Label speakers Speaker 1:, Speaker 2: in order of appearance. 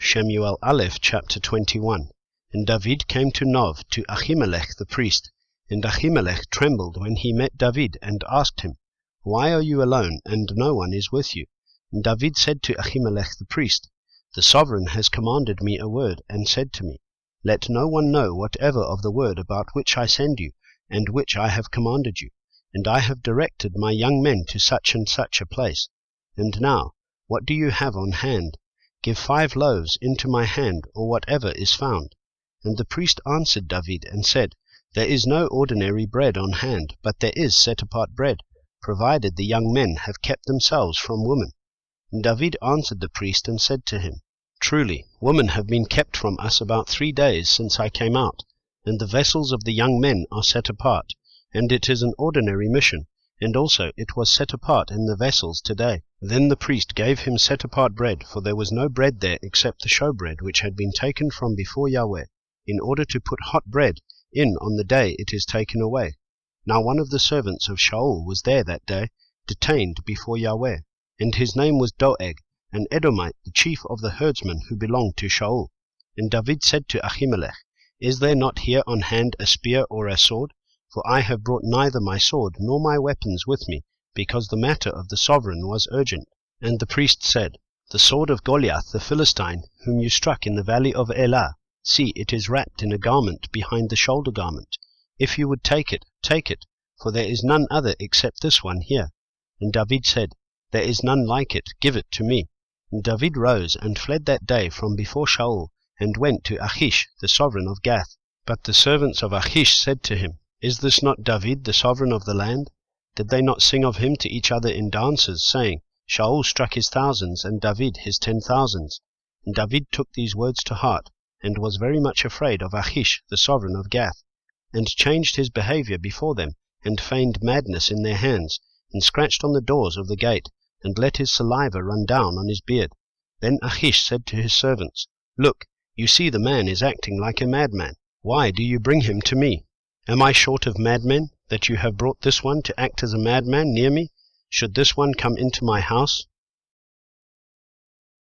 Speaker 1: Shemu'ėl Aleph chapter 21. And David came to Nov, to Ahimelech the priest. And Ahimelech trembled when he met David, and asked him, Why are you alone, and no one is with you? And David said to Ahimelech the priest, The sovereign has commanded me a word, and said to me, Let no one know whatever of the word about which I send you, and which I have commanded you. And I have directed my young men to such and such a place. And now, what do you have on hand? Give 5 loaves into my hand, or whatever is found. And the priest answered David, and said, There is no ordinary bread on hand, but there is set-apart bread, provided the young men have kept themselves from women. And David answered the priest, and said to him, Truly, women have been kept from us about 3 days since I came out, and the vessels of the young men are set apart, and it is an ordinary mission, and also it was set apart in the vessels today. Then the priest gave him set-apart bread, for there was no bread there except the showbread which had been taken from before Yahweh, in order to put hot bread in on the day it is taken away. Now one of the servants of Shaul was there that day, detained before Yahweh, and his name was Doeg, an Edomite, the chief of the herdsmen who belonged to Shaul. And David said to Ahimelech, Is there not here on hand a spear or a sword? For I have brought neither my sword nor my weapons with me, because the matter of the sovereign was urgent. And the priest said, The sword of Goliath the Philistine, whom you struck in the valley of Elah, see, it is wrapped in a garment behind the shoulder garment. If you would take it, for there is none other except this one here. And David said, There is none like it, give it to me. And David rose and fled that day from before Shaul, and went to Achish the sovereign of Gath. But the servants of Achish said to him, Is this not David the sovereign of the land? Did they not sing of him to each other in dances, saying, Shaul struck his thousands, and David his 10,000s? And David took these words to heart, and was very much afraid of Achish the sovereign of Gath, and changed his behavior before them, and feigned madness in their hands, and scratched on the doors of the gate, and let his saliva run down on his beard. Then Achish said to his servants, Look, you see the man is acting like a madman. Why do you bring him to me? Am I short of madmen, that you have brought this one to act as a madman near me? Should this one come into my house,